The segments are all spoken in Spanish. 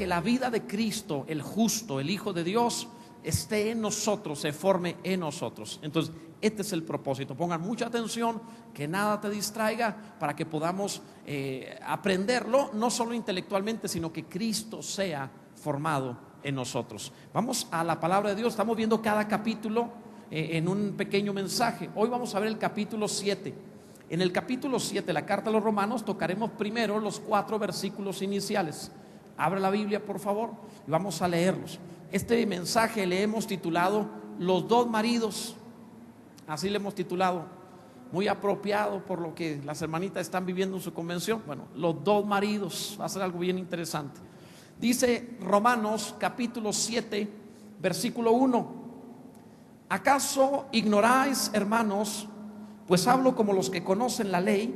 que la vida de Cristo, el justo, el Hijo de Dios, esté en nosotros, se forme en nosotros. Entonces, este es el propósito. Pongan mucha atención, que nada te distraiga, para que podamos aprenderlo, no solo intelectualmente, sino que Cristo sea formado en nosotros. Vamos a la palabra de Dios. Estamos viendo cada capítulo en un pequeño mensaje. Hoy vamos a ver el capítulo 7. En el capítulo 7 de la carta a los Romanos tocaremos primero los 4 versículos iniciales. Abre la Biblia, por favor, y vamos a leerlos. Este mensaje le hemos titulado Los dos maridos. Así le hemos titulado, muy apropiado por lo que las hermanitas están viviendo en su convención. Bueno, los dos maridos, va a ser algo bien interesante. Dice Romanos capítulo 7, versículo 1: ¿acaso ignoráis, hermanos, pues hablo como los que conocen la ley,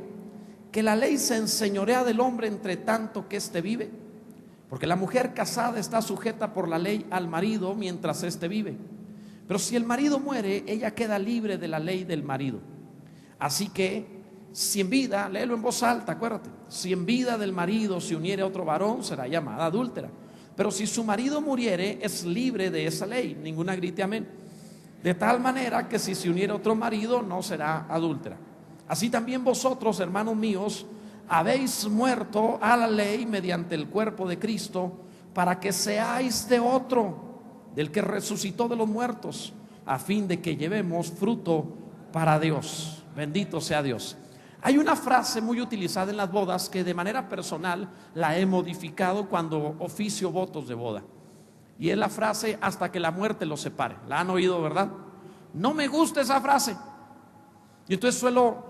que la ley se enseñorea del hombre entre tanto que éste vive? Porque la mujer casada está sujeta por la ley al marido mientras éste vive. Pero si el marido muere, ella queda libre de la ley del marido. Así que, si en vida, léelo en voz alta, acuérdate, si en vida del marido se uniere a otro varón, será llamada adúltera. Pero si su marido muriere, es libre de esa ley. Ninguna grite amén. De tal manera que si se uniere a otro marido, no será adúltera. Así también vosotros, hermanos míos, habéis muerto a la ley mediante el cuerpo de Cristo, para que seáis de otro, del que resucitó de los muertos, a fin de que llevemos fruto para Dios. Bendito sea Dios. Hay una frase muy utilizada en las bodas que de manera personal la he modificado cuando oficio votos de boda, y es la frase: hasta que la muerte los separe. La han oído, ¿verdad? No me gusta esa frase, y entonces suelo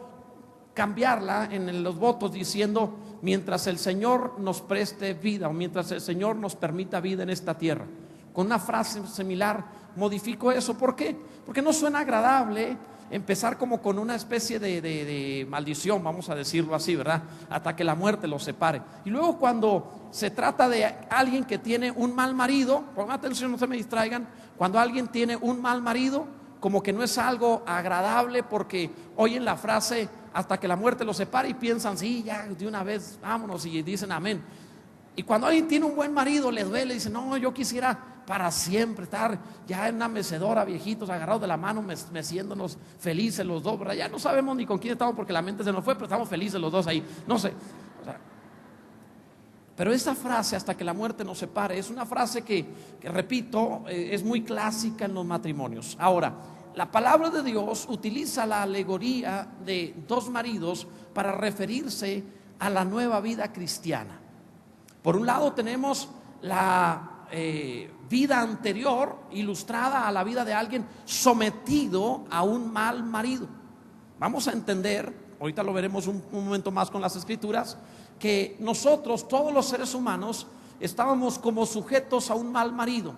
cambiarla en los votos diciendo: mientras el Señor nos preste vida, o mientras el Señor nos permita vida en esta tierra. Con una frase similar modifico eso. ¿Por qué? Porque no suena agradable empezar como con una especie de maldición, vamos a decirlo así, ¿verdad? Hasta que la muerte los separe. Y luego cuando se trata de alguien que tiene un mal marido, pongan atención, no se me distraigan, cuando alguien tiene un mal marido, como que no es algo agradable, porque oyen la frase hasta que la muerte los separe y piensan: sí, ya de una vez vámonos, y dicen amén. Y cuando alguien tiene un buen marido, les duele y dicen: no, yo quisiera para siempre estar ya en una mecedora, viejitos, agarrados de la mano, meciéndonos felices los dos, ¿verdad? Ya no sabemos ni con quién estamos porque la mente se nos fue, pero estamos felices los dos ahí, no sé. O sea, pero esa frase, hasta que la muerte nos separe, es una frase que repito, es muy clásica en los matrimonios. Ahora, la palabra de Dios utiliza la alegoría de dos maridos para referirse a la nueva vida cristiana. Por un lado tenemos la vida anterior, ilustrada a la vida de alguien sometido a un mal marido. Vamos a entender, ahorita lo veremos un momento más con las escrituras, que nosotros, todos los seres humanos, estábamos como sujetos a un mal marido.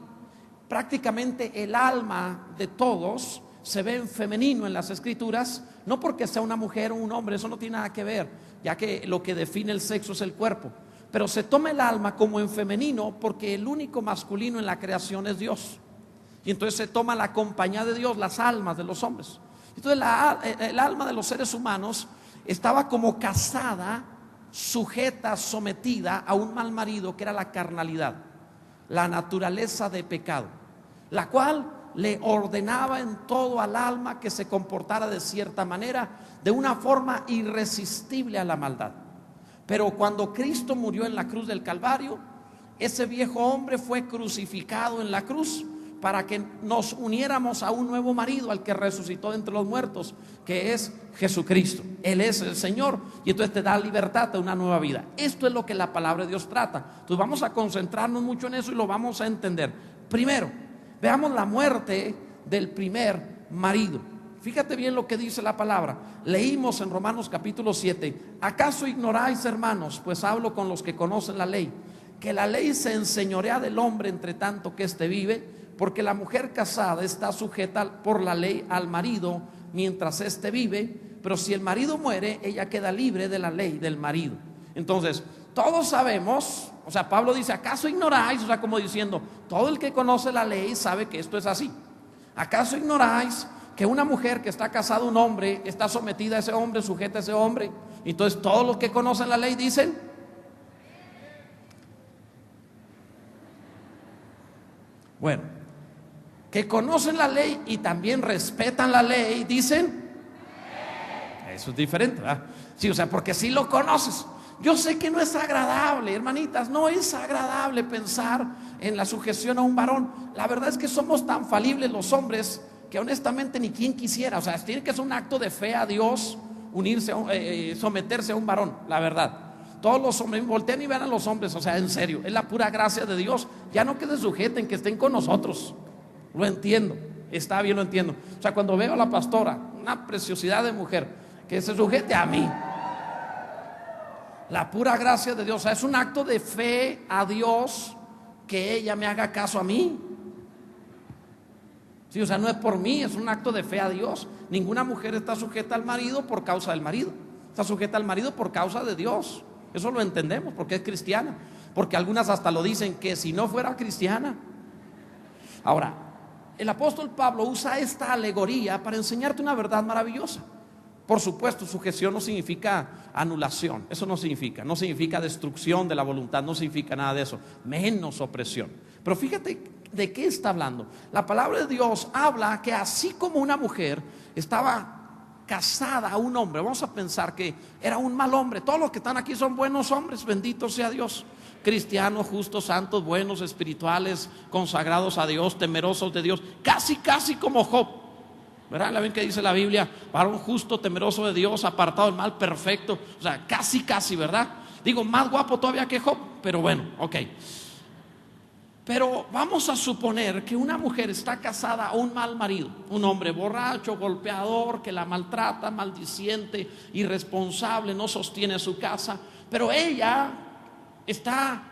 Prácticamente el alma de todos se ve en femenino en las escrituras, no porque sea una mujer o un hombre, eso no tiene nada que ver, ya que lo que define el sexo es el cuerpo. Pero se toma el alma como en femenino porque el único masculino en la creación es Dios. Y entonces se toma la compañía de Dios, las almas de los hombres. Entonces el alma de los seres humanos estaba como casada, sujeta, sometida a un mal marido, que era la carnalidad, la naturaleza de pecado, la cual le ordenaba en todo al alma que se comportara de cierta manera, de una forma irresistible a la maldad. Pero cuando Cristo murió en la cruz del Calvario, ese viejo hombre fue crucificado en la cruz para que nos uniéramos a un nuevo marido, al que resucitó de entre los muertos, que es Jesucristo. Él es el Señor, y entonces te da libertad de una nueva vida. Esto es lo que la palabra de Dios trata. Entonces vamos a concentrarnos mucho en eso y lo vamos a entender. Primero, veamos la muerte del primer marido. Fíjate bien lo que dice la palabra. Leímos en Romanos capítulo 7: ¿acaso ignoráis, hermanos, pues hablo con los que conocen la ley, que la ley se enseñorea del hombre entre tanto que éste vive? Porque la mujer casada está sujeta por la ley al marido mientras éste vive, pero si el marido muere, ella queda libre de la ley del marido. Entonces, todos sabemos, o sea, Pablo dice: ¿acaso ignoráis? O sea, como diciendo, todo el que conoce la ley sabe que esto es así. ¿Acaso ignoráis que una mujer que está casada a un hombre está sometida a ese hombre, sujeta a ese hombre? Entonces todos los que conocen la ley dicen: Bueno, que conocen la ley y también respetan la ley, dicen. Eso es diferente, ¿verdad? Sí, o sea, porque si lo conoces. Yo sé que no es agradable, hermanitas, no es agradable pensar en la sujeción a un varón. La verdad es que somos tan falibles los hombres que honestamente ni quien quisiera. O sea, tiene que ser un acto de fe a Dios unirse, someterse a un varón, la verdad. Todos los hombres, voltean y vean a los hombres, o sea, en serio, es la pura gracia de Dios. Ya no que se sujeten, que estén con nosotros. Lo entiendo, está bien, lo entiendo. O sea, cuando veo a la pastora, una preciosidad de mujer, que se sujete a mí. La pura gracia de Dios, o sea, es un acto de fe a Dios que ella me haga caso a mí. Sí, o sea, no es por mí, es un acto de fe a Dios. Ninguna mujer está sujeta al marido por causa del marido. Está sujeta al marido por causa de Dios. Eso lo entendemos porque es cristiana. Porque algunas hasta lo dicen que si no fuera cristiana. Ahora, el apóstol Pablo usa esta alegoría para enseñarte una verdad maravillosa. Por supuesto, sujeción no significa anulación. Eso no significa destrucción de la voluntad, no significa nada de eso, menos opresión. Pero fíjate de qué está hablando. La palabra de Dios habla que así como una mujer estaba casada a un hombre, vamos a pensar que era un mal hombre. Todos los que están aquí son buenos hombres, bendito sea Dios. Cristianos, justos, santos, buenos, espirituales, consagrados a Dios, temerosos de Dios, casi como Job. ¿Verdad? ¿La ven que dice la Biblia? Varón justo, temeroso de Dios, apartado del mal, perfecto. O sea, casi, ¿verdad? Digo, más guapo todavía que Job, pero bueno, ok. Pero vamos a suponer que una mujer está casada a un mal marido, un hombre borracho, golpeador, que la maltrata, maldiciente, irresponsable, no sostiene su casa. Pero ella está,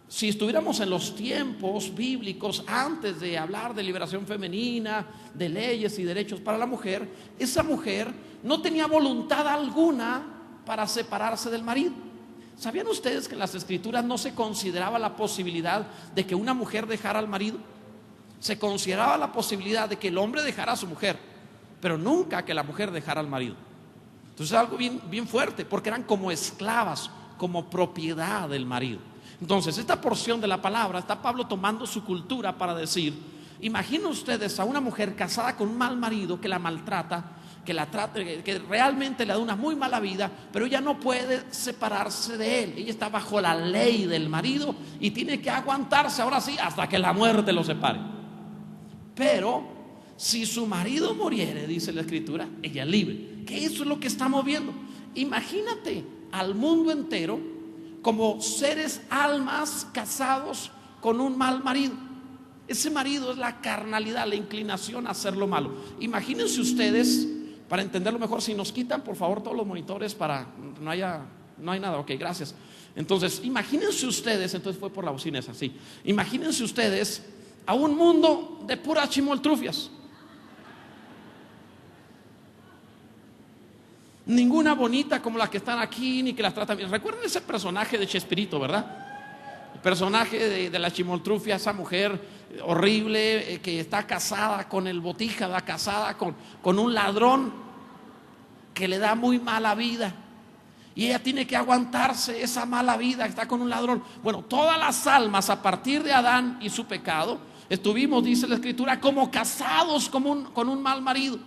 si estuviéramos en los tiempos bíblicos, antes de hablar de liberación femenina, de leyes y derechos para la mujer, esa mujer no tenía voluntad alguna para separarse del marido. ¿Sabían ustedes que en las escrituras no se consideraba la posibilidad de que una mujer dejara al marido? Se consideraba la posibilidad de que el hombre dejara a su mujer, pero nunca que la mujer dejara al marido. Entonces es algo bien fuerte, porque eran como esclavas, como propiedad del marido. Entonces, esta porción de la palabra está Pablo tomando su cultura para decir: imaginen ustedes a una mujer casada con un mal marido que la maltrata, que la trata, que realmente le da una muy mala vida, pero ella no puede separarse de él. Ella está bajo la ley del marido y tiene que aguantarse, ahora sí, hasta que la muerte lo separe. Pero si su marido muriere, dice la escritura, ella es libre. Que eso es lo que estamos viendo. Imagínate al mundo entero como seres, almas casados con un mal marido. Ese marido es la carnalidad, la inclinación a hacer lo malo. Imagínense ustedes, para entenderlo mejor, si nos quitan por favor todos los monitores para no hay nada, ok, gracias. Entonces, imagínense ustedes, entonces fue por la bocina esa, sí. Imagínense ustedes a un mundo de puras chimoltrufias. Ninguna bonita como las que están aquí, ni que las tratan bien. Recuerden ese personaje de Chespirito, ¿verdad? El personaje de la chimoltrufia, esa mujer horrible que está casada con el botija, está casada con un ladrón que le da muy mala vida. Y ella tiene que aguantarse esa mala vida, está con un ladrón. Bueno, todas las almas a partir de Adán y su pecado, estuvimos, dice la escritura, como casados con un mal marido.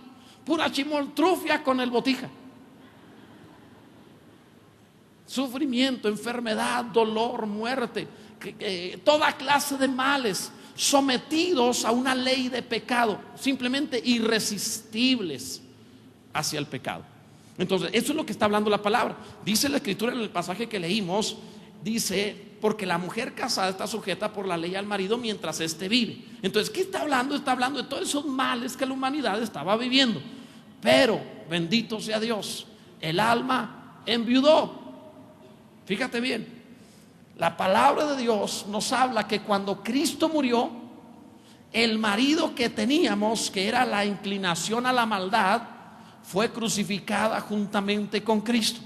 Pura chimoltrufia con el botija. Sufrimiento, enfermedad, dolor, muerte, toda clase de males, sometidos a una ley de pecado, simplemente irresistibles hacia el pecado. Entonces, eso es lo que está hablando la palabra. Dice la escritura en el pasaje que leímos, dice, porque la mujer casada está sujeta por la ley al marido mientras éste vive. Entonces, ¿qué está hablando? Está hablando de todos esos males que la humanidad estaba viviendo. Pero, bendito sea Dios, el alma enviudó. Fíjate bien, la palabra de Dios nos habla que cuando Cristo murió, el marido que teníamos, que era la inclinación a la maldad, fue crucificada juntamente con Cristo.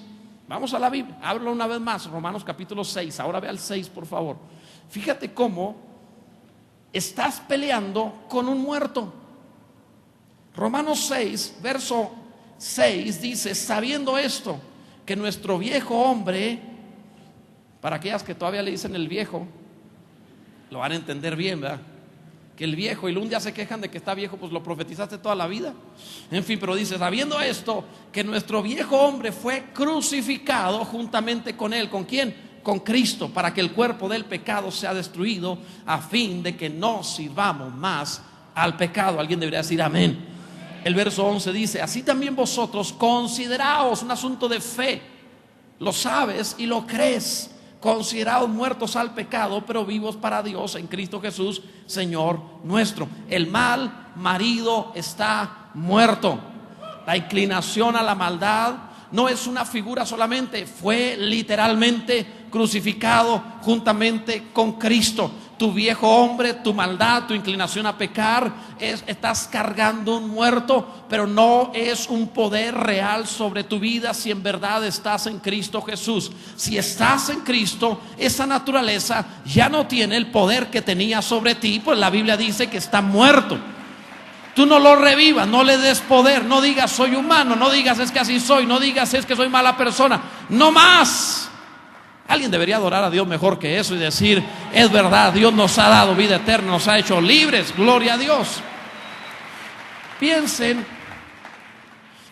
Vamos a la Biblia, ábrelo una vez más, Romanos capítulo 6, ahora ve al 6 por favor. Fíjate cómo estás peleando con un muerto. Romanos 6, verso 6 dice: sabiendo esto, que nuestro viejo hombre, para aquellas que todavía le dicen el viejo, lo van a entender bien, ¿verdad? que el viejo, y un día se quejan de que está viejo, pues lo profetizaste toda la vida. En fin, pero dice, sabiendo esto, que nuestro viejo hombre fue crucificado juntamente con él. ¿Con quién? Con Cristo, para que el cuerpo del pecado sea destruido, a fin de que no sirvamos más al pecado. Alguien debería decir amén. El verso 11 dice, así también vosotros consideraos, un asunto de fe, lo sabes y lo crees, considerados muertos al pecado, pero vivos para Dios en Cristo Jesús, Señor nuestro. El mal marido está muerto. La inclinación a la maldad no es una figura solamente, fue literalmente crucificado juntamente con Cristo. Tu viejo hombre, tu maldad, tu inclinación a pecar, estás cargando un muerto, pero no es un poder real sobre tu vida si en verdad estás en Cristo Jesús. Si estás en Cristo, esa naturaleza ya no tiene el poder que tenía sobre ti, pues la Biblia dice que está muerto. Tú no lo revivas, no le des poder, no digas soy humano, no digas es que así soy, no digas es que soy mala persona, no más. Alguien debería adorar a Dios mejor que eso y decir, es verdad, Dios nos ha dado vida eterna, nos ha hecho libres, gloria a Dios. Piensen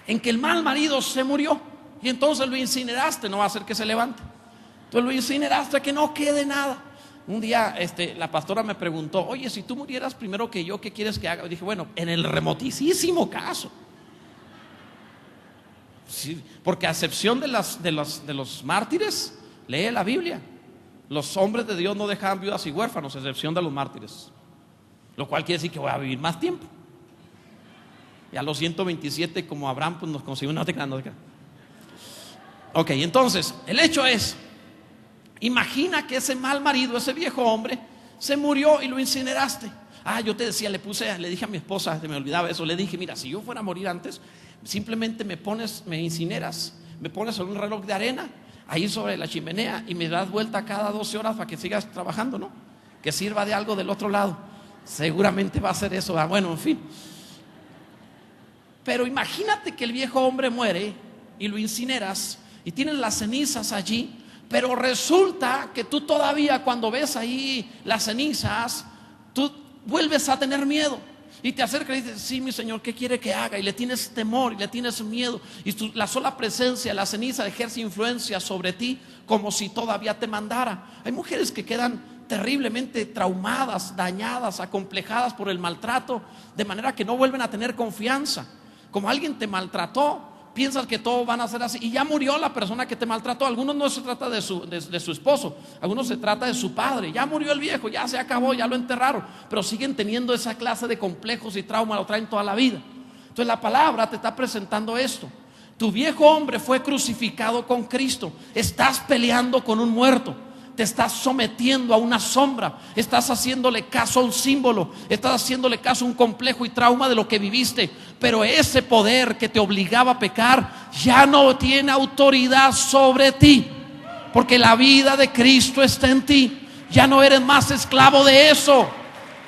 en que el mal marido se murió y entonces lo incineraste, no va a hacer que se levante. Entonces lo incineraste, que no quede nada. Un día la pastora me preguntó, oye, si tú murieras primero que yo, ¿qué quieres que haga? Y dije, bueno, en el remotísimo caso, sí, porque a excepción de los mártires, lee la Biblia, los hombres de Dios no dejaban viudas y huérfanos, a excepción de los mártires, lo cual quiere decir que voy a vivir más tiempo. Y a los 127, como Abraham, pues nos consiguió una tecla. Ok, entonces el hecho es, imagina que ese mal marido, ese viejo hombre, se murió y lo incineraste. Yo te decía, le dije a mi esposa, se me olvidaba eso, le dije, mira, si yo fuera a morir antes, simplemente me incineras, me pones sobre un reloj de arena, ahí sobre la chimenea, y me das vuelta cada 12 horas para que sigas trabajando, ¿no? Que sirva de algo del otro lado. Seguramente va a ser eso, bueno, en fin. Pero imagínate que el viejo hombre muere y lo incineras y tienes las cenizas allí. Pero resulta que tú todavía, cuando ves ahí las cenizas, tú vuelves a tener miedo y te acercas y dices, sí, mi Señor, ¿qué quiere que haga? Y le tienes temor y le tienes miedo, y la sola presencia de la ceniza ejerce influencia sobre ti como si todavía te mandara. Hay mujeres que quedan terriblemente traumadas, dañadas, acomplejadas por el maltrato, de manera que no vuelven a tener confianza. Como alguien te maltrató, piensas que todos van a ser así, y ya murió la persona que te maltrató. Algunos no se trata de su esposo, algunos se trata de su padre. Ya murió el viejo, ya se acabó, ya lo enterraron, pero siguen teniendo esa clase de complejos y traumas, lo traen toda la vida. Entonces la palabra te está presentando esto. Tu viejo hombre fue crucificado con Cristo. Estás peleando con un muerto, te estás sometiendo a una sombra, estás haciéndole caso a un símbolo, estás haciéndole caso a un complejo y trauma de lo que viviste. Pero ese poder que te obligaba a pecar ya no tiene autoridad sobre ti, porque la vida de Cristo está en ti. Ya no eres más esclavo de eso,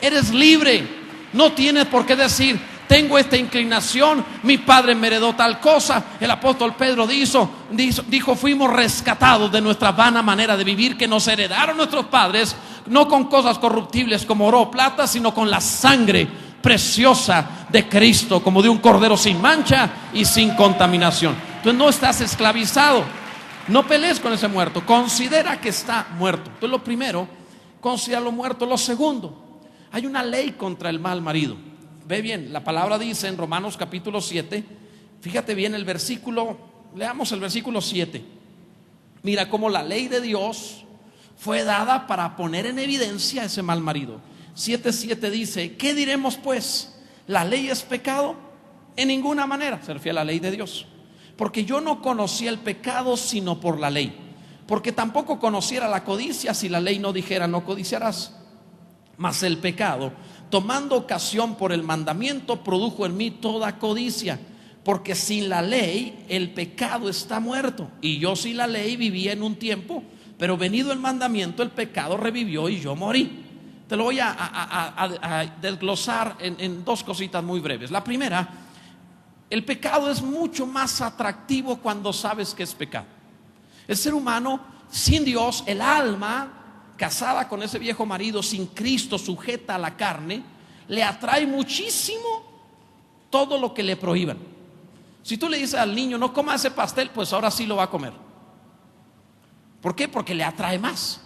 eres libre. No tienes por qué decir, tengo esta inclinación, mi padre me heredó tal cosa. El apóstol Pedro dijo, fuimos rescatados de nuestra vana manera de vivir que nos heredaron nuestros padres, no con cosas corruptibles como oro o plata, sino con la sangre preciosa de Cristo, como de un cordero sin mancha y sin contaminación. Entonces no estás esclavizado. No pelees con ese muerto, considera que está muerto. Entonces lo primero, considéralo muerto. Lo segundo, hay una ley contra el mal marido. Ve bien, la palabra dice en Romanos capítulo 7, fíjate bien el versículo, leamos el versículo 7. Mira cómo la ley de Dios fue dada para poner en evidencia a ese mal marido. 7:7 dice, ¿qué diremos pues? ¿La ley es pecado? En ninguna manera, se refiere a la ley de Dios. Porque yo no conocía el pecado sino por la ley. Porque tampoco conociera la codicia si la ley no dijera no codiciarás. Mas el pecado, tomando ocasión por el mandamiento, produjo en mí toda codicia. Porque sin la ley el pecado está muerto. Y yo sin la ley vivía en un tiempo, pero venido el mandamiento el pecado revivió y yo morí. Te lo voy a desglosar en dos cositas muy breves. La primera, el pecado es mucho más atractivo cuando sabes que es pecado. El ser humano sin Dios, el alma casada con ese viejo marido, sin Cristo, sujeta a la carne, le atrae muchísimo todo lo que le prohíban. Si tú le dices al niño no coma ese pastel, pues ahora sí lo va a comer. ¿Por qué? Porque le atrae más.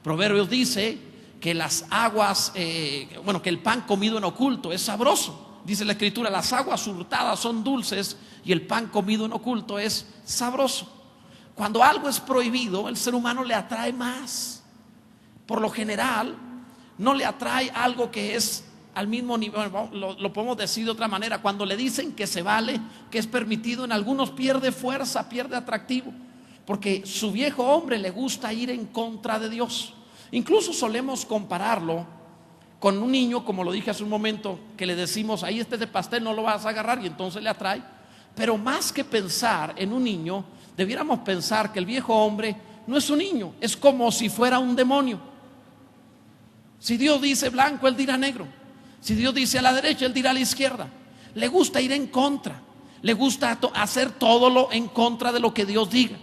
Proverbios dice que las aguas, que el pan comido en oculto es sabroso. Dice la escritura, las aguas hurtadas son dulces y el pan comido en oculto es sabroso. Cuando algo es prohibido, el ser humano le atrae más. Por lo general, no le atrae algo que es al mismo nivel. Lo podemos decir de otra manera: cuando le dicen que se vale, que es permitido, en algunos pierde fuerza, pierde atractivo, porque su viejo hombre le gusta ir en contra de Dios. Incluso solemos compararlo con un niño, como lo dije hace un momento, que le decimos: ahí este de pastel no lo vas a agarrar, y entonces le atrae. Pero más que pensar en un niño, debiéramos pensar que el viejo hombre no es un niño, es como si fuera un demonio. Si Dios dice blanco, él dirá negro. Si Dios dice a la derecha, él dirá a la izquierda. Le gusta ir en contra, le gusta hacer todo lo en contra de lo que Dios diga.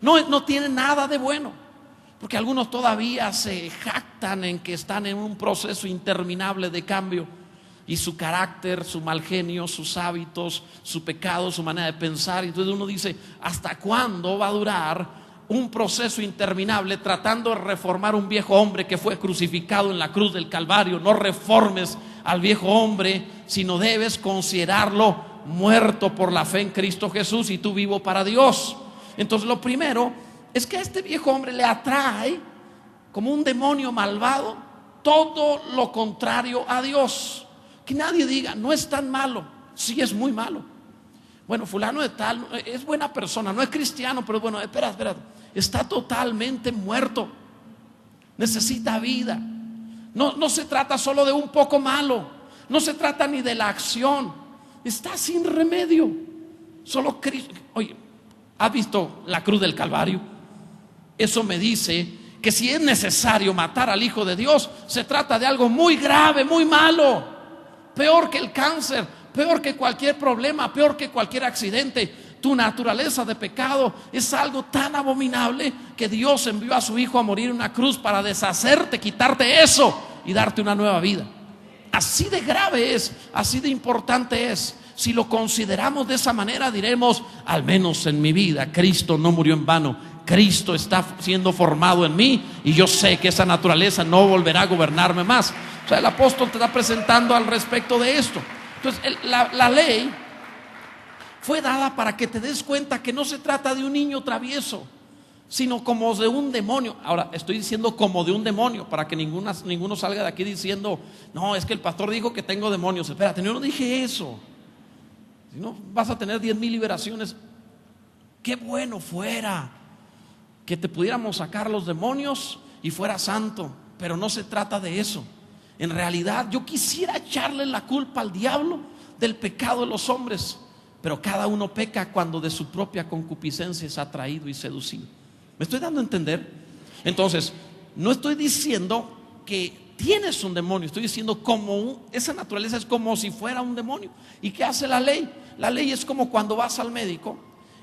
No tiene nada de bueno, porque algunos todavía se jactan en que están en un proceso interminable de cambio, y su carácter, su mal genio, sus hábitos, su pecado, su manera de pensar. Entonces uno dice: ¿hasta cuándo va a durar un proceso interminable tratando de reformar un viejo hombre que fue crucificado en la cruz del Calvario? No reformes al viejo hombre, sino debes considerarlo muerto por la fe en Cristo Jesús y tú vivo para Dios. Entonces lo primero es que a este viejo hombre le atrae, como un demonio malvado, todo lo contrario a Dios. Que nadie diga: no es tan malo. Sí, es muy malo. Bueno, fulano de tal es buena persona, no es cristiano, pero bueno, espera, está totalmente muerto, necesita vida. No se trata solo de un poco malo, no se trata ni de la acción, está sin remedio. Solo Cristo. Oye, ¿has visto la cruz del Calvario? Eso me dice que si es necesario matar al Hijo de Dios, se trata de algo muy grave, muy malo, peor que el cáncer, peor que cualquier problema, peor que cualquier accidente. Tu naturaleza de pecado es algo tan abominable que Dios envió a su Hijo a morir en una cruz para deshacerte, quitarte eso y darte una nueva vida. Así de grave es, así de importante es. Si lo consideramos de esa manera, diremos: al menos en mi vida Cristo no murió en vano. Cristo está siendo formado en mí y yo sé que esa naturaleza no volverá a gobernarme más. O sea, el apóstol te está presentando al respecto de esto. Entonces, la ley fue dada para que te des cuenta que no se trata de un niño travieso, sino como de un demonio. Ahora, estoy diciendo como de un demonio, para que ninguno salga de aquí diciendo: no, es que el pastor dijo que tengo demonios. Espérate, yo no dije eso. Si no, vas a tener 10,000 liberaciones. Qué bueno fuera que te pudiéramos sacar los demonios y fuera santo, pero no se trata de eso. En realidad, yo quisiera echarle la culpa al diablo del pecado de los hombres, pero cada uno peca cuando de su propia concupiscencia es atraído y seducido. ¿Me estoy dando a entender? Entonces, no estoy diciendo que tienes un demonio, estoy diciendo esa naturaleza es como si fuera un demonio. ¿Y qué hace la ley? La ley es como cuando vas al médico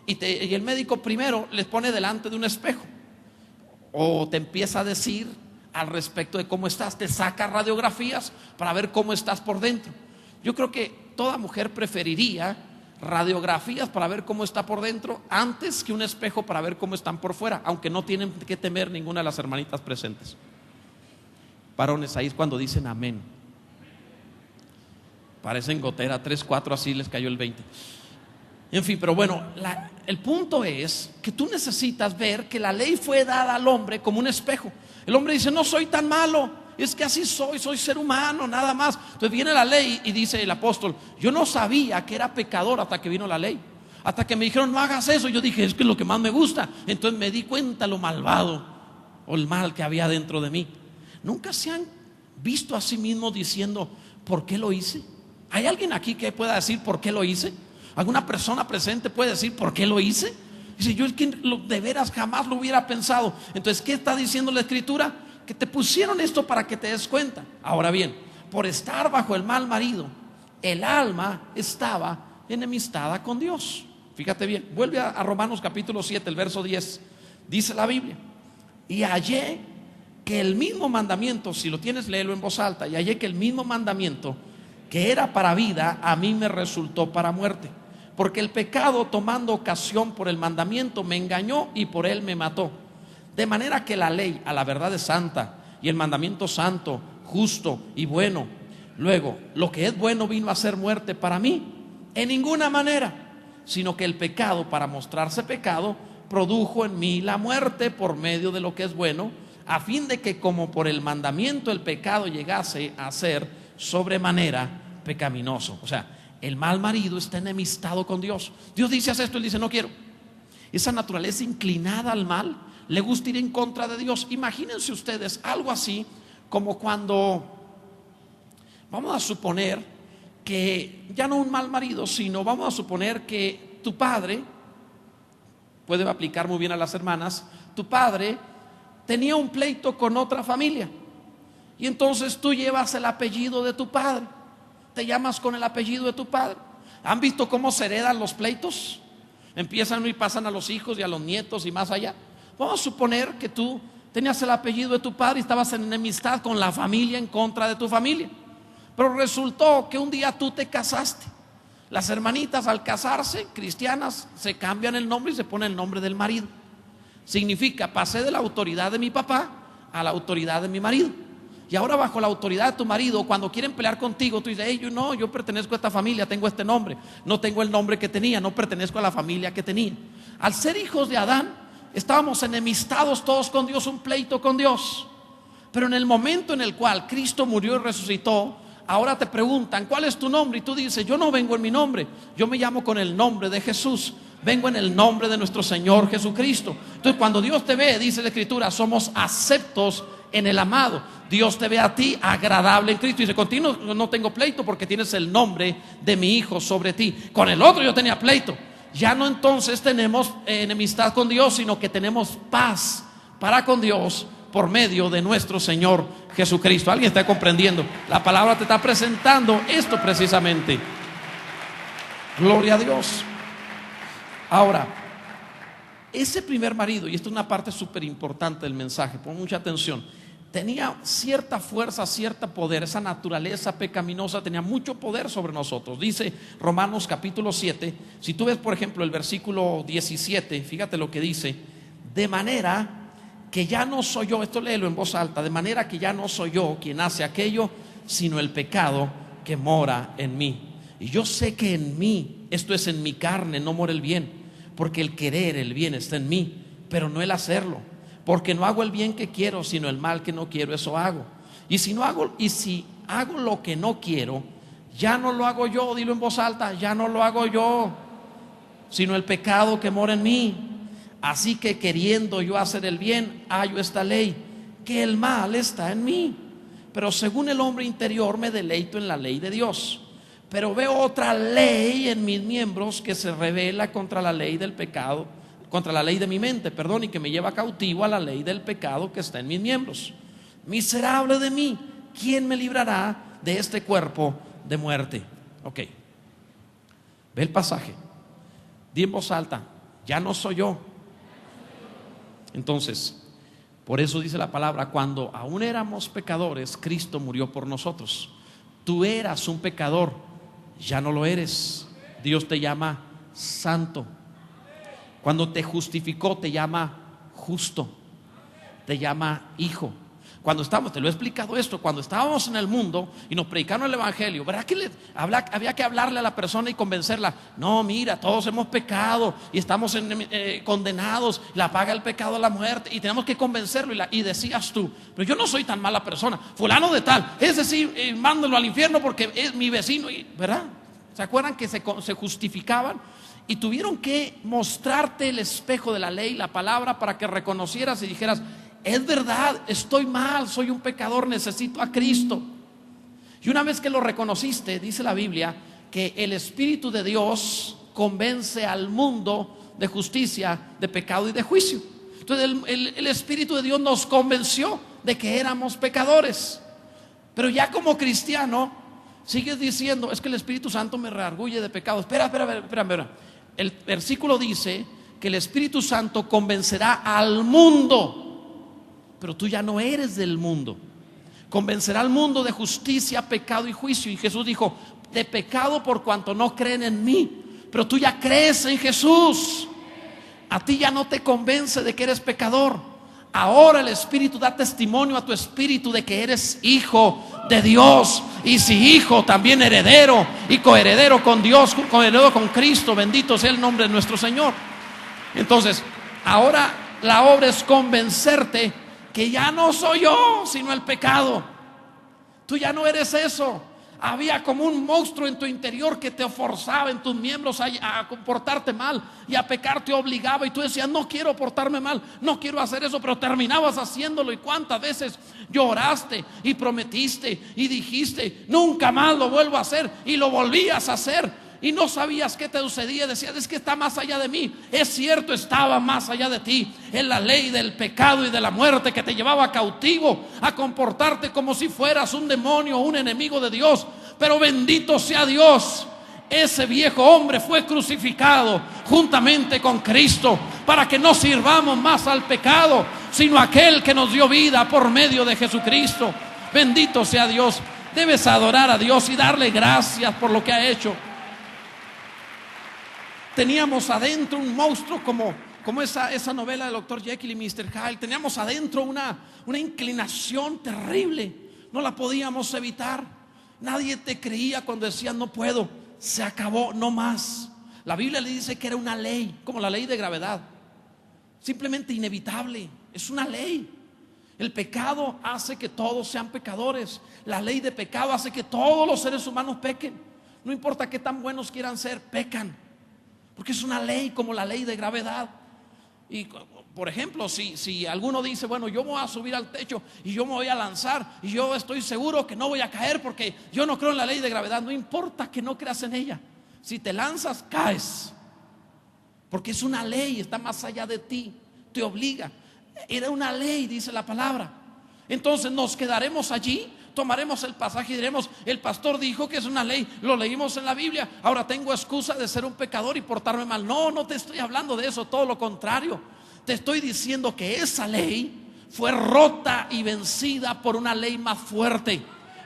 y el médico primero les pone delante de un espejo, o te empieza a decir al respecto de cómo estás, te saca radiografías para ver cómo estás por dentro. Yo creo que toda mujer preferiría radiografías para ver cómo está por dentro antes que un espejo para ver cómo están por fuera, aunque no tienen que temer ninguna de las hermanitas presentes. Varones, ahí es cuando dicen amén. Parecen gotera, 3, 4, así les cayó el 20. En fin, pero bueno, el punto es que tú necesitas ver que la ley fue dada al hombre como un espejo. El hombre dice: no soy tan malo, es que así soy ser humano, nada más. Entonces viene la ley y dice el apóstol: yo no sabía que era pecador hasta que vino la ley. Hasta que me dijeron: no hagas eso. Yo dije: es que es lo que más me gusta. Entonces me di cuenta lo malvado o el mal que había dentro de mí. ¿Nunca se han visto a sí mismos diciendo: ¿por qué lo hice? ¿Hay alguien aquí que pueda decir por qué lo hice? ¿Alguna persona presente puede decir por qué lo hice? Dice: yo es que de veras jamás lo hubiera pensado. Entonces, ¿qué está diciendo la escritura? Que te pusieron esto para que te des cuenta. Ahora bien, por estar bajo el mal marido, el alma estaba enemistada con Dios. Fíjate bien, vuelve a Romanos capítulo 7, el verso 10. Dice la Biblia: y hallé que el mismo mandamiento, si lo tienes, léelo en voz alta, y hallé que el mismo mandamiento que era para vida, a mí me resultó para muerte. Porque el pecado, tomando ocasión por el mandamiento, me engañó y por él me mató. De manera que la ley a la verdad es santa, y el mandamiento santo, justo y bueno. Luego, lo que es bueno vino a ser muerte para mí, en ninguna manera, sino que el pecado, para mostrarse pecado, produjo en mí la muerte por medio de lo que es bueno, a fin de que como por el mandamiento el pecado llegase a ser sobremanera pecaminoso. O sea, el mal marido está enemistado con Dios. Dios dice: haz esto, él dice: no quiero. Esa naturaleza inclinada al mal le gusta ir en contra de Dios. Imagínense ustedes algo así como cuando, vamos a suponer que ya no un mal marido, sino vamos a suponer que tu padre, puede aplicar muy bien a las hermanas, tu padre tenía un pleito con otra familia, y entonces tú llevas el apellido de tu padre, te llamas con el apellido de tu padre. ¿Han visto cómo se heredan los pleitos? Empiezan y pasan a los hijos y a los nietos y más allá. Vamos a suponer que tú tenías el apellido de tu padre y estabas en enemistad con la familia en contra de tu familia, pero resultó que un día tú te casaste. Las hermanitas, al casarse, cristianas, se cambian el nombre y se pone el nombre del marido. Significa: pasé de la autoridad de mi papá a la autoridad de mi marido, y ahora bajo la autoridad de tu marido, cuando quieren pelear contigo, tú dices: hey, yo pertenezco a esta familia, tengo este nombre, no tengo el nombre que tenía, no pertenezco a la familia que tenía. Al ser hijos de Adán, estábamos enemistados todos con Dios, un pleito con Dios. Pero en el momento en el cual Cristo murió y resucitó, ahora te preguntan: ¿cuál es tu nombre? Y tú dices: yo no vengo en mi nombre, yo me llamo con el nombre de Jesús, vengo en el nombre de nuestro Señor Jesucristo. Entonces, cuando Dios te ve, dice la Escritura, somos aceptos en el amado. Dios te ve a ti agradable en Cristo. Y dice: contigo no tengo pleito porque tienes el nombre de mi Hijo sobre ti. Con el otro yo tenía pleito. Ya no entonces tenemos enemistad con Dios, sino que tenemos paz para con Dios por medio de nuestro Señor Jesucristo. ¿Alguien está comprendiendo? La palabra te está presentando esto precisamente. Gloria a Dios. Ahora, ese primer marido, y esto es una parte súper importante del mensaje, pon mucha atención, tenía cierta fuerza, cierto poder. Esa naturaleza pecaminosa tenía mucho poder sobre nosotros. Dice Romanos capítulo 7, si tú ves por ejemplo el versículo 17, fíjate lo que dice: de manera que ya no soy yo, esto léelo en voz alta, de manera que ya no soy yo quien hace aquello, sino el pecado que mora en mí. Y yo sé que en mí, esto es, en mi carne, no mora el bien, porque el querer el bien está en mí, pero no el hacerlo. Porque no hago el bien que quiero, sino el mal que no quiero, eso hago. Y si hago lo que no quiero, ya no lo hago yo, dilo en voz alta, ya no lo hago yo, sino el pecado que mora en mí. Así que queriendo yo hacer el bien, hallo esta ley, que el mal está en mí. Pero según el hombre interior me deleito en la ley de Dios. Pero veo otra ley en mis miembros que se revela contra la ley del pecado, contra la ley de mi mente, y que me lleva cautivo a la ley del pecado que está en mis miembros. Miserable de mí, ¿quién me librará de este cuerpo de muerte? Ok, ve el pasaje, di en voz alta: ya no soy yo. Entonces, por eso dice la palabra: cuando aún éramos pecadores, Cristo murió por nosotros. Tú eras un pecador, ya no lo eres. Dios te llama santo. Cuando te justificó, te llama justo, te llama hijo. Cuando estábamos, te lo he explicado esto, cuando estábamos en el mundo y nos predicaron el evangelio, ¿verdad que había que hablarle a la persona y convencerla? No, mira, todos hemos pecado y estamos condenados, la paga el pecado a la muerte, y tenemos que convencerlo. Y decías tú: pero yo no soy tan mala persona, fulano de tal, es decir, mándalo al infierno porque es mi vecino, ¿verdad? ¿Se acuerdan que se justificaban? Y tuvieron que mostrarte el espejo de la ley, la palabra, para que reconocieras y dijeras: es verdad, estoy mal, soy un pecador, necesito a Cristo. Y una vez que lo reconociste, dice la Biblia que el Espíritu de Dios convence al mundo de justicia, de pecado y de juicio. Entonces el Espíritu de Dios nos convenció de que éramos pecadores. Pero ya como cristiano sigues diciendo: es que el Espíritu Santo me redarguye de pecado. Espera. El versículo dice que el Espíritu Santo convencerá al mundo. pero tú ya no eres del mundo. Convencerá al mundo de justicia, pecado y juicio. Y Jesús dijo: de pecado por cuanto no creen en mí. Pero tú ya crees en Jesús. A ti ya no te convence de que eres pecador. Ahora el Espíritu da testimonio a tu espíritu de que eres hijo de Dios. Y si hijo, también heredero y coheredero con Dios, coheredero con Cristo. Bendito sea el nombre de nuestro Señor. Entonces, ahora la obra es convencerte que ya no soy yo, sino el pecado. Tú ya no eres eso. Había como un monstruo en tu interior que te forzaba en tus miembros a comportarte mal y a pecar, te obligaba, y tú decías: no quiero portarme mal, no quiero hacer eso, pero terminabas haciéndolo. Y cuántas veces lloraste y prometiste y dijiste: nunca más lo vuelvo a hacer, y lo volvías a hacer. Y no sabías qué te sucedía, decías: es que está más allá de mí. Es cierto, estaba más allá de ti. Es la ley del pecado y de la muerte que te llevaba cautivo a comportarte como si fueras un demonio, un enemigo de Dios. Pero bendito sea Dios, ese viejo hombre fue crucificado juntamente con Cristo, para que no sirvamos más al pecado, sino a aquel que nos dio vida por medio de Jesucristo. Bendito sea Dios. Debes adorar a Dios y darle gracias por lo que ha hecho. Teníamos adentro un monstruo como esa novela del Dr. Jekyll y Mr. Hyde. Teníamos adentro una inclinación terrible. No la podíamos evitar. Nadie te creía cuando decías: no puedo, se acabó, no más. La Biblia le dice que era una ley, como la ley de gravedad, simplemente inevitable. Es una ley. El pecado hace que todos sean pecadores. La ley de pecado hace que todos los seres humanos pequen. No importa qué tan buenos quieran ser, pecan. Porque es una ley, como la ley de gravedad. Y por ejemplo, si alguno dice: bueno, yo voy a subir al techo y yo me voy a lanzar, y yo estoy seguro que no voy a caer porque yo no creo en la ley de gravedad. No importa que no creas en ella. Si te lanzas, caes. Porque es una ley, está más allá de ti, te obliga. Era una ley, dice la palabra. Entonces nos quedaremos allí, tomaremos el pasaje y diremos: el pastor dijo que es una ley, lo leímos en la Biblia, ahora tengo excusa de ser un pecador y portarme mal. No, no te estoy hablando de eso, todo lo contrario. Te estoy diciendo que esa ley fue rota y vencida por una ley más fuerte,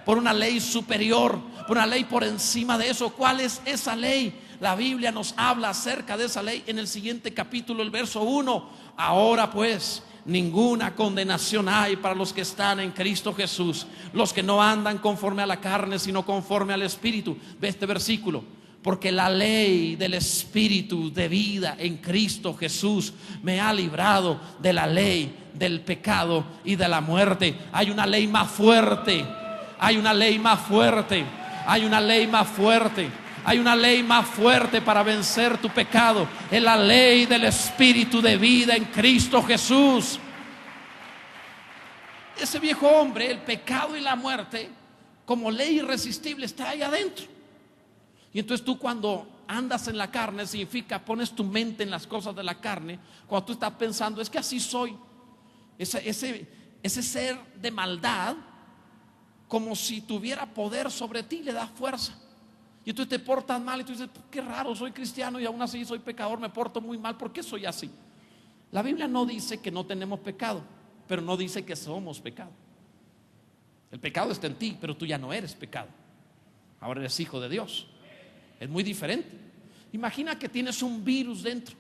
por una ley superior, por una ley por encima de eso. ¿Cuál es esa ley? La Biblia nos habla acerca de esa ley en el siguiente capítulo, el verso 1. Ahora pues, ninguna condenación hay para los que están en Cristo Jesús, los que no andan conforme a la carne, sino conforme al Espíritu. Ve este versículo: porque la ley del Espíritu de vida en Cristo Jesús me ha librado de la ley del pecado y de la muerte. Hay una ley más fuerte, hay una ley más fuerte, hay una ley más fuerte. Hay una ley más fuerte para vencer tu pecado. Es la ley del Espíritu de vida en Cristo Jesús. Ese viejo hombre, el pecado y la muerte, como ley irresistible, está ahí adentro. Y entonces tú, cuando andas en la carne, significa pones tu mente en las cosas de la carne. Cuando tú estás pensando: es que así soy. Ese ser de maldad, como si tuviera poder sobre ti, le da fuerza. Y tú te portas mal y tú dices: qué raro, soy cristiano y aún así soy pecador, me porto muy mal, ¿por qué soy así? La Biblia no dice que no tenemos pecado, pero no dice que somos pecado. El pecado está en ti, pero tú ya no eres pecado. Ahora eres hijo de Dios. Es muy diferente. Imagina que tienes un virus dentro.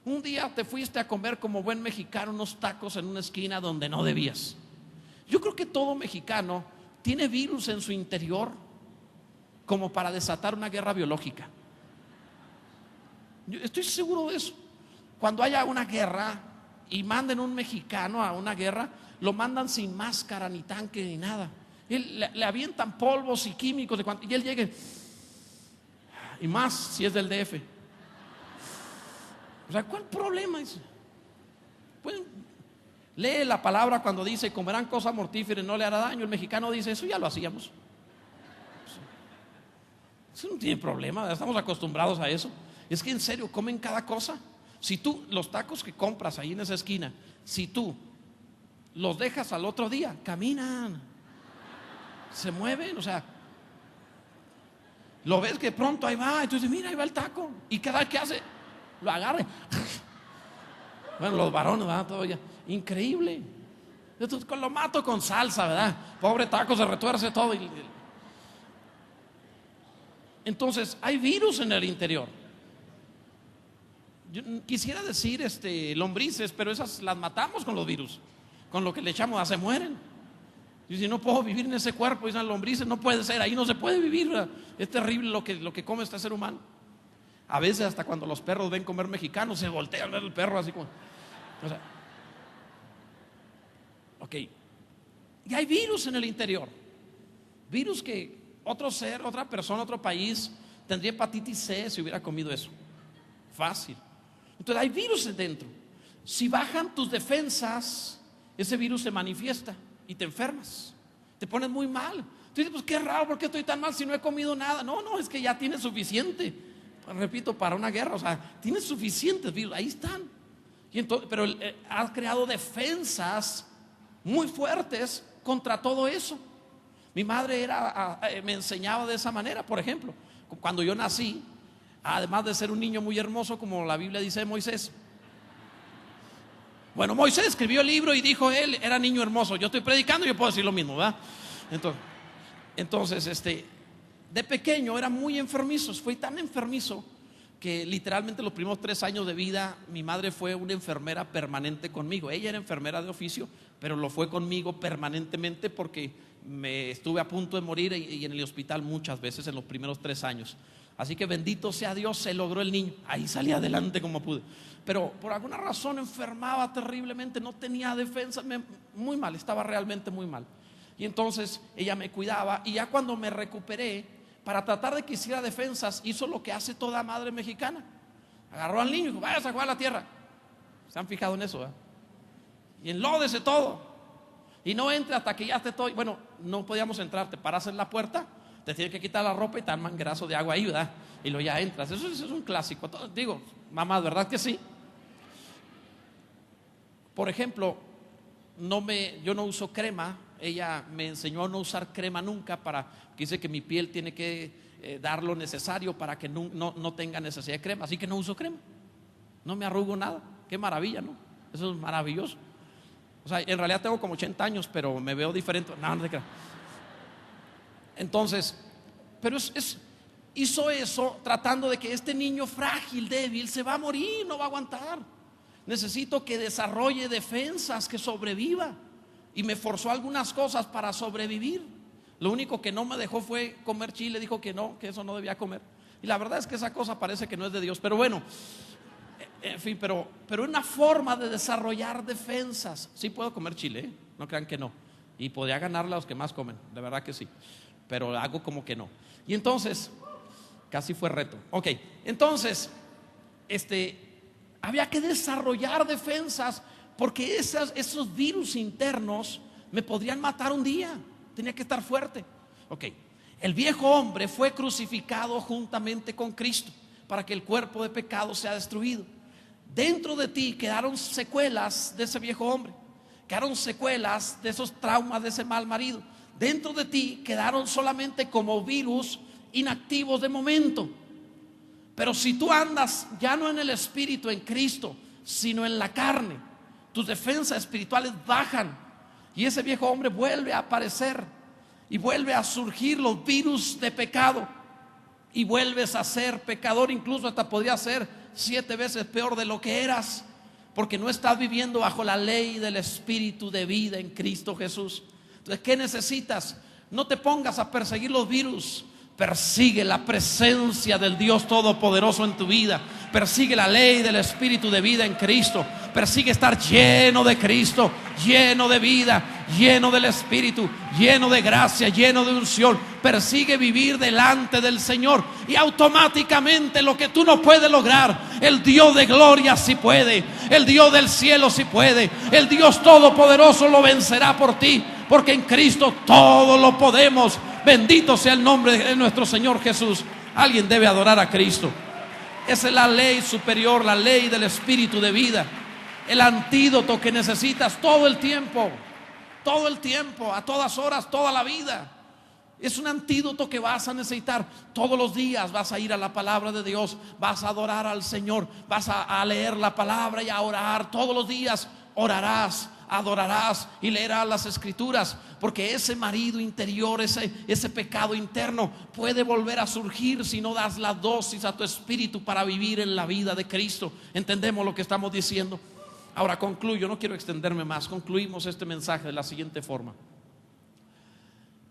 Un día te fuiste a comer como buen mexicano unos tacos en una esquina donde no debías. Yo creo que todo mexicano tiene virus en su interior como para desatar una guerra biológica. Yo estoy seguro de eso. Cuando haya una guerra y manden un mexicano a una guerra, lo mandan sin máscara, ni tanque, ni nada. Le avientan polvos y químicos y él llega, y más si es del DF. O sea, ¿cuál problema es? Pues, lee la palabra cuando dice: comerán cosas mortíferas, no le hará daño. El mexicano dice: eso ya lo hacíamos. Eso no tiene problema, estamos acostumbrados a eso. Es que en serio, comen cada cosa. Si tú, los tacos que compras ahí en esa esquina, si tú los dejas al otro día, caminan, se mueven. O sea, lo ves que pronto ahí va, entonces mira, ahí va el taco. Y cada vez que hace, lo agarra. Bueno, los varones van todavía. Increíble. Entonces lo mato con salsa, ¿verdad? Pobre taco, se retuerce todo. Entonces hay virus en el interior. Yo quisiera decir lombrices, pero esas las matamos con los virus. Con lo que le echamos, se mueren. Y si no puedo vivir en ese cuerpo, dicen lombrices, no puede ser, ahí no se puede vivir, ¿verdad? Es terrible lo que come este ser humano. A veces hasta cuando los perros ven comer mexicanos, se voltean a ver el perro así como, o sea, ok. Y hay virus en el interior. Virus que otro ser, otra persona, otro país tendría hepatitis C si hubiera comido eso. Fácil. Entonces hay virus dentro. Si bajan tus defensas, ese virus se manifiesta y te enfermas. Te pones muy mal. Tú dices, pues qué raro, ¿por qué estoy tan mal si no he comido nada? No, es que ya tienes suficiente. Repito, para una guerra, o sea, tienes suficientes virus, ahí están. Y entonces, pero has creado defensas muy fuertes contra todo eso. Mi madre me enseñaba de esa manera. Por ejemplo, cuando yo nací, además de ser un niño muy hermoso, como la Biblia dice de Moisés. Bueno, Moisés escribió el libro y dijo él era niño hermoso. Yo estoy predicando y yo puedo decir lo mismo, ¿verdad? Entonces, de pequeño era muy enfermizo. Fui tan enfermizo que literalmente los primeros 3 años de vida mi madre fue una enfermera permanente conmigo. Ella era enfermera de oficio, pero lo fue conmigo permanentemente porque me estuve a punto de morir y en el hospital muchas veces en los primeros 3 años. Así que bendito sea Dios, se logró el niño. Ahí salí adelante como pude. Pero por alguna razón enfermaba terriblemente, no tenía defensa, muy mal, estaba realmente muy mal. Y entonces ella me cuidaba y ya cuando me recuperé, para tratar de que hiciera defensas, hizo lo que hace toda madre mexicana. Agarró al niño y dijo, vaya a jugar a la tierra. ¿Se han fijado en eso? Y enlódese todo. Y no entre hasta que ya esté todo. Bueno, no podíamos entrar, te paras en la puerta, te tienes que quitar la ropa y te dan manguerazo de agua ahí, ¿verdad? Y luego ya entras. Eso es un clásico. Digo, mamá, ¿verdad que sí? Por ejemplo, yo no uso crema. Ella me enseñó a no usar crema nunca, que dice que mi piel tiene que dar lo necesario para que no tenga necesidad de crema. Así que no uso crema, no me arrugo nada. Qué maravilla, ¿no? Eso es maravilloso. O sea, en realidad tengo como 80 años, pero me veo diferente. No te creas. Entonces, pero hizo eso tratando de que este niño frágil, débil, se va a morir, no va a aguantar. Necesito que desarrolle defensas, que sobreviva. Y me forzó algunas cosas para sobrevivir. Lo único que no me dejó fue comer chile. Dijo que no, que eso no debía comer. Y la verdad es que esa cosa parece que no es de Dios. Pero bueno, en fin, pero una forma de desarrollar defensas. Sí puedo comer chile, ¿eh? No crean que no. Y podría ganarle a los que más comen, de verdad que sí. Pero hago como que no. Y entonces, casi fue reto. Ok, entonces, había que desarrollar defensas, porque esos virus internos me podrían matar un día. Tenía que estar fuerte. Ok, el viejo hombre fue crucificado juntamente con Cristo para que el cuerpo de pecado sea destruido. Dentro de ti quedaron secuelas de ese viejo hombre, quedaron secuelas de esos traumas de ese mal marido. Dentro de ti quedaron solamente como virus inactivos de momento. Pero si tú andas ya no en el espíritu, en Cristo, sino en la carne, tus defensas espirituales bajan y ese viejo hombre vuelve a aparecer y vuelve a surgir los virus de pecado y vuelves a ser pecador. Incluso hasta podría ser 7 veces peor de lo que eras, porque no estás viviendo bajo la ley del espíritu de vida en Cristo Jesús. Entonces, ¿qué necesitas? No te pongas a perseguir los virus. Persigue la presencia del Dios Todopoderoso en tu vida. Persigue la ley del espíritu de vida en Cristo. Persigue estar lleno de Cristo, lleno de vida, lleno del Espíritu, lleno de gracia, lleno de unción. Persigue vivir delante del Señor y automáticamente lo que tú no puedes lograr, el Dios de gloria sí puede, el Dios del cielo sí puede, el Dios Todopoderoso lo vencerá por ti, porque en Cristo todo lo podemos. Bendito sea el nombre de nuestro Señor Jesús. Alguien debe adorar a Cristo. Esa es la ley superior, la ley del espíritu de vida, el antídoto que necesitas todo el tiempo, a todas horas, toda la vida. Es un antídoto que vas a necesitar todos los días. Vas a ir a la palabra de Dios, vas a adorar al Señor, vas a leer la palabra y a orar todos los días. Orarás, adorarás y leerás las escrituras, porque ese marido interior, ese pecado interno puede volver a surgir si no das la dosis a tu espíritu para vivir en la vida de Cristo. ¿Entendemos lo que estamos diciendo? Ahora concluyo, no quiero extenderme más. Concluimos este mensaje de la siguiente forma.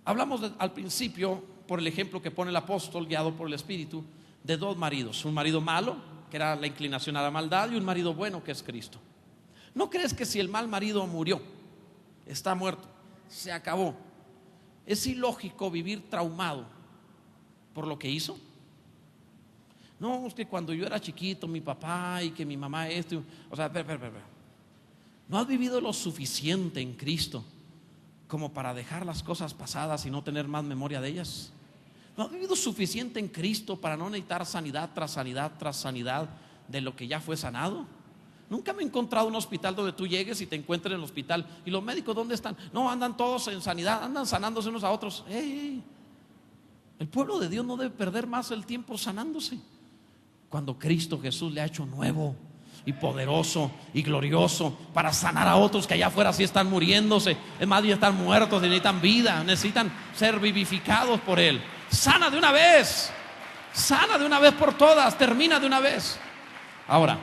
Hablamos al principio, por el ejemplo que pone el apóstol guiado por el Espíritu, de dos maridos: un marido malo, que era la inclinación a la maldad, y un marido bueno, que es Cristo. ¿No crees que si el mal marido murió, está muerto, se acabó, es ilógico vivir traumado por lo que hizo? No, es que cuando yo era chiquito, mi papá y que mi mamá esto, o sea, ¿no has vivido lo suficiente en Cristo como para dejar las cosas pasadas y no tener más memoria de ellas? ¿No has vivido suficiente en Cristo para no necesitar sanidad tras sanidad tras sanidad de lo que ya fue sanado? Nunca me he encontrado un hospital donde tú llegues y te encuentres en el hospital y los médicos ¿dónde están? No, andan todos en sanidad, andan sanándose unos a otros. El pueblo de Dios no debe perder más el tiempo sanándose, cuando Cristo Jesús le ha hecho nuevo y poderoso y glorioso para sanar a otros que allá afuera sí están muriéndose. Es más, ya están muertos, necesitan vida, necesitan ser vivificados por Él. Sana de una vez, sana de una vez por todas, termina de una vez. Ahora,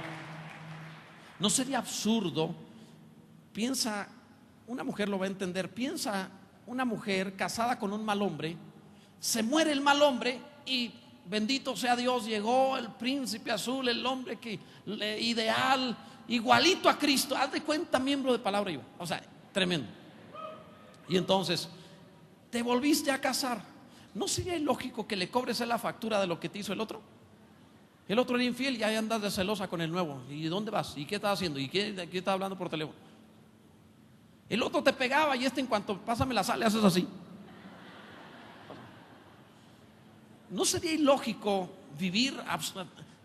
¿no sería absurdo? Piensa, una mujer lo va a entender. Piensa una mujer casada con un mal hombre, se muere el mal hombre y bendito sea Dios, llegó el príncipe azul, el hombre ideal, igualito a Cristo. Haz de cuenta, miembro de Palabra Viva. O sea, tremendo. Y entonces te volviste a casar. ¿No sería ilógico que le cobres la factura de lo que te hizo el otro? El otro era infiel y ahí andas de celosa con el nuevo. ¿Y dónde vas? ¿Y qué estás haciendo? ¿Y qué estás hablando por teléfono? El otro te pegaba y en cuanto pásame la sal, le haces así. ¿No sería ilógico vivir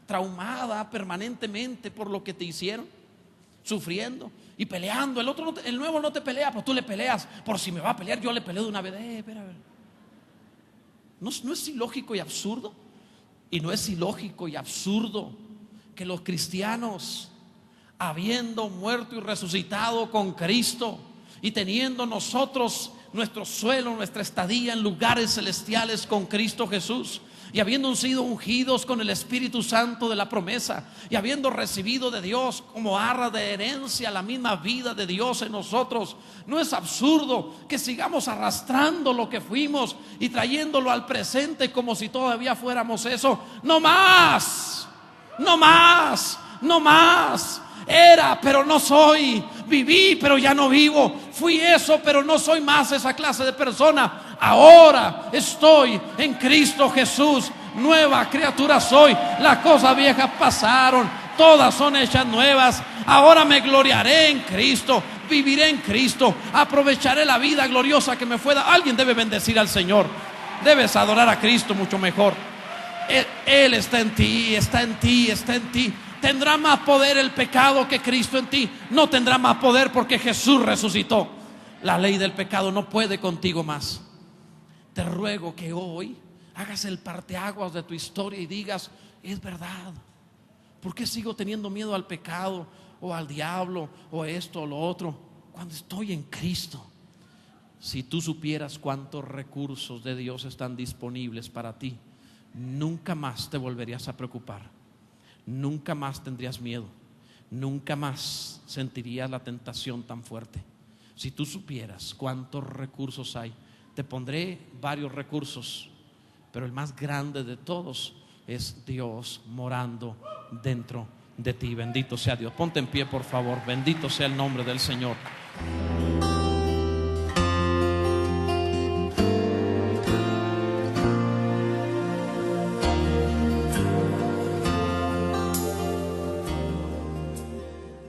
traumada permanentemente por lo que te hicieron? Sufriendo y peleando. El nuevo no te pelea, pero tú le peleas. Por si me va a pelear, yo le peleo de una vez. Espera. ¿No es ilógico y absurdo? Y no es ilógico y absurdo que los cristianos, habiendo muerto y resucitado con Cristo y teniendo nosotros nuestro suelo, nuestra estadía en lugares celestiales con Cristo Jesús, y habiendo sido ungidos con el Espíritu Santo de la promesa, y habiendo recibido de Dios como arra de herencia la misma vida de Dios en nosotros, no es absurdo que sigamos arrastrando lo que fuimos y trayéndolo al presente como si todavía fuéramos eso. No más, no más, no más. Era, pero no soy. Viví, pero ya no vivo. Fui eso, pero no soy más esa clase de persona. Ahora estoy en Cristo Jesús. Nueva criatura soy. Las cosas viejas pasaron, todas son hechas nuevas. Ahora me gloriaré en Cristo, viviré en Cristo, aprovecharé la vida gloriosa que me fue dada. Alguien debe bendecir al Señor. Debes adorar a Cristo mucho mejor. Él está en ti, está en ti, está en ti. ¿Tendrá más poder el pecado que Cristo en ti? No tendrá más poder, porque Jesús resucitó. La ley del pecado no puede contigo más. Te ruego que hoy hagas el parteaguas de tu historia y digas: es verdad. ¿Por qué sigo teniendo miedo al pecado o al diablo o esto o lo otro cuando estoy en Cristo? Si tú supieras cuántos recursos de Dios están disponibles para ti, nunca más te volverías a preocupar. Nunca más tendrías miedo. Nunca más sentirías la tentación tan fuerte. Si tú supieras cuántos recursos hay. Te pondré varios recursos, pero el más grande de todos es Dios morando dentro de ti. Bendito sea Dios. Ponte en pie, por favor. Bendito sea el nombre del Señor.